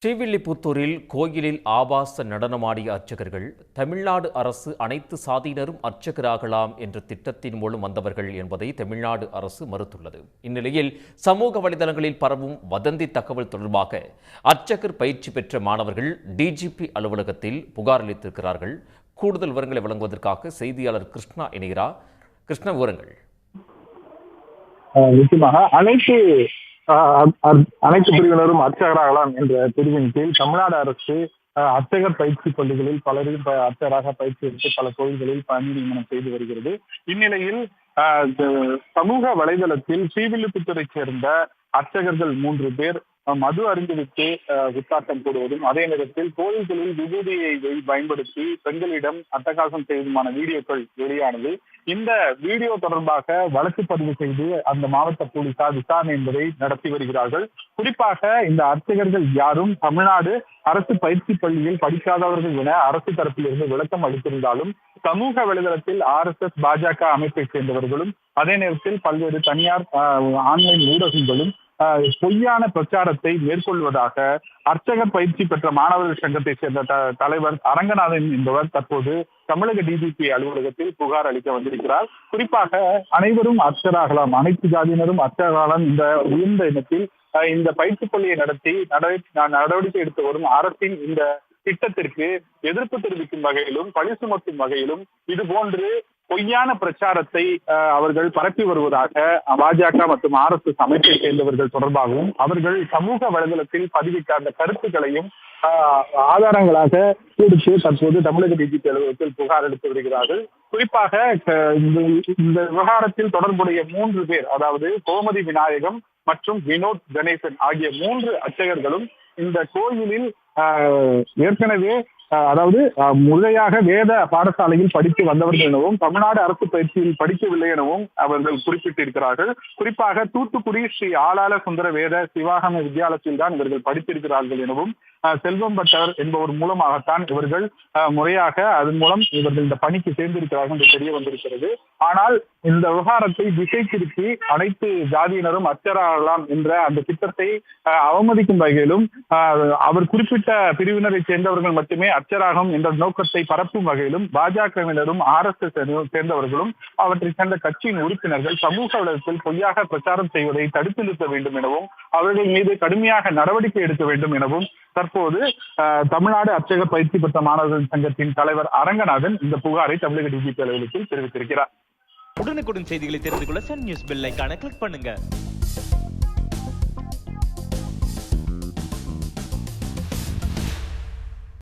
ஸ்ரீவில்லிபுத்தூரில் கோயிலில் ஆபாச நடனமாடிய அர்ச்சகர்கள் தமிழ்நாடு அரசு அனைத்து சாதியினரும் அர்ச்சகராகலாம் என்ற திட்டத்தின் மூலம் வந்தவர்கள் என்பதை தமிழ்நாடு அரசு மறுத்துள்ளது. இந்நிலையில் சமூக வலைதளங்களில் பரவும் வதந்தி தகவல் தொடர்பாக அர்ச்சகர் பயிற்சி பெற்ற மாணவர்கள் டிஜிபி அலுவலகத்தில் புகார் அளித்திருக்கிறார்கள். கூடுதல் விவரங்களை வழங்குவதற்காக செய்தியாளர் கிருஷ்ணா இணைகிறார். கிருஷ்ணா, விவரங்கள். நிச்சயமாக அனைத்து பிரிவினரும் அர்ச்சகராகலாம் என்ற பிரிவின் கீழ் தமிழ்நாடு அரசு அர்ச்சகர் பயிற்சி பள்ளிகளில் பலரையும் அர்ச்சகராக பயிற்சி எடுத்து பல கோயில்களில் பணி நியமனம் செய்து வருகிறது. இந்நிலையில் சமூக வலைதளத்தில் ஸ்ரீவில்லிபுத்தூரைச் சேர்ந்த அர்ச்சகர்கள் 3 பேர் மது அருந்துவிட்டு குத்தாட்டம் போடுவதும், அதே நேரத்தில் கோயில்களில் விபூதியை பயன்படுத்தி பெண்களிடம் அட்டகாசம் செய்வதுமான வீடியோக்கள் வெளியானது. இந்த வீடியோ தொடர்பாக வழக்கு பதிவு செய்து அந்த மாவட்ட போலீசார் விசாரணை என்பதை நடத்தி வருகிறார்கள். குறிப்பாக இந்த அர்ச்சகர்கள் யாரும் தமிழ்நாடு அரசு பயிற்சி பள்ளியில் படிக்காதவர்கள் என அரசு தரப்பிலிருந்து விளக்கம் அளித்திருந்தாலும், சமூக வலைதளத்தில் RSS பாஜக அமைப்பை சேர்ந்தவர்களும், அதே நேரத்தில் பல்வேறு தனியார் ஆன்லைன் ஊடகங்களும் பொய்யான பிரச்சாரத்தை மேற்கொள்வதாக அர்ச்சகர் பயிற்சி பெற்ற மாணவர்கள் சங்கத்தை சேர்ந்த தலைவர் அரங்கநாதன் என்பவர் தற்போது தமிழக டிஜிபி அலுவலகத்தில் புகார் அளிக்க வந்திருக்கிறார். குறிப்பாக அனைவரும் அர்ச்சகராகலாம், அனைத்து ஜாதியினரும் அர்ச்சகராகலாம் இந்த உயர்ந்த எண்ணத்தில் இந்த பயிற்சி பள்ளியை நடத்தி நடவடிக்கை எடுத்து வரும் அரசின் இந்த திட்டத்திற்கு எதிர்ப்பு தெரிவிக்கும் வகையிலும் பழி சுமத்தும் வகையிலும் இது போன்று பொய்யான பிரச்சாரத்தை அவர்கள் பரப்பி வருவதாக பாஜக மற்றும் RSS அமைப்பை சேர்ந்தவர்கள் தொடர்பாகவும் அவர்கள் சமூக வலைதளத்தில் பதிவிட்ட அந்த கருத்துக்களையும் ஆதாரங்களாக கொடுத்து தற்போது தமிழக டிஜிபி அலுவலகத்தில் புகார் அளித்து வருகிறார்கள். குறிப்பாக இந்த விவகாரத்தில் தொடர்புடைய 3 பேர், அதாவது கோமதி விநாயகம் மற்றும் வினோத் கணேசன் ஆகிய 3 அர்ச்சகர்களும் இந்த கோயிலில் ஏற்கனவே அதாவது முறையாக வேத பாடசாலையில் படித்து வந்தவர்கள் எனவும் தமிழ்நாடு அரசு பயிற்சியில் படிக்கவில்லை எனவும் அவர்கள் குறிப்பிட்டிருக்கிறார்கள். குறிப்பாக தூத்துக்குடி ஸ்ரீ ஆளாள சுந்தர வேத சிவாகம வித்யாலயத்தில் தான் இவர்கள் படித்திருக்கிறார்கள் எனவும், செல்வம் பட்டர் என்பவர் மூலமாகத்தான் இவர்கள் முறையாக அதன் மூலம் இவர்கள் இந்த பணிக்கு சேர்ந்திருக்கிறார்கள் என்று தெரிய வந்திருக்கிறது. ஆனால் இந்த விவகாரத்தை திசை திருப்பி அனைத்து ஜாதியினரும் அர்ச்சகராகலாம் என்ற அந்த திட்டத்தை அவமதிக்கும் வகையிலும், அவர் குறிப்பிட்ட பிரிவினரை சேர்ந்தவர்கள் மட்டுமே அர்ச்சகராகும் என்ற நோக்கத்தை பரப்பும் வகையிலும் பாஜகவினரும் RSS சேர்ந்தவர்களும் அவற்றை சேர்ந்த கட்சியின் உறுப்பினர்கள் சமூக வலைதளத்தில் பொய்யாக பிரச்சாரம் செய்வதை தடுத்து நிறுத்த வேண்டும் எனவும், அவர்கள் மீது கடுமையாக நடவடிக்கை எடுக்க வேண்டும் எனவும் தற்போது தமிழ்நாடு அர்ச்சக பயிற்சி பெற்ற மாணவர்கள் சங்கத்தின் தலைவர் அரங்கநாதன் இந்த புகாரை தமிழக டிஜிபி அலுவலகத்தில் தெரிவித்திருக்கிறார். உடனுக்குடன் செய்திகளை தெரிந்து கொள்ள சன் நியூஸ் பெல் ஐகானை கிளிக் பண்ணுங்க.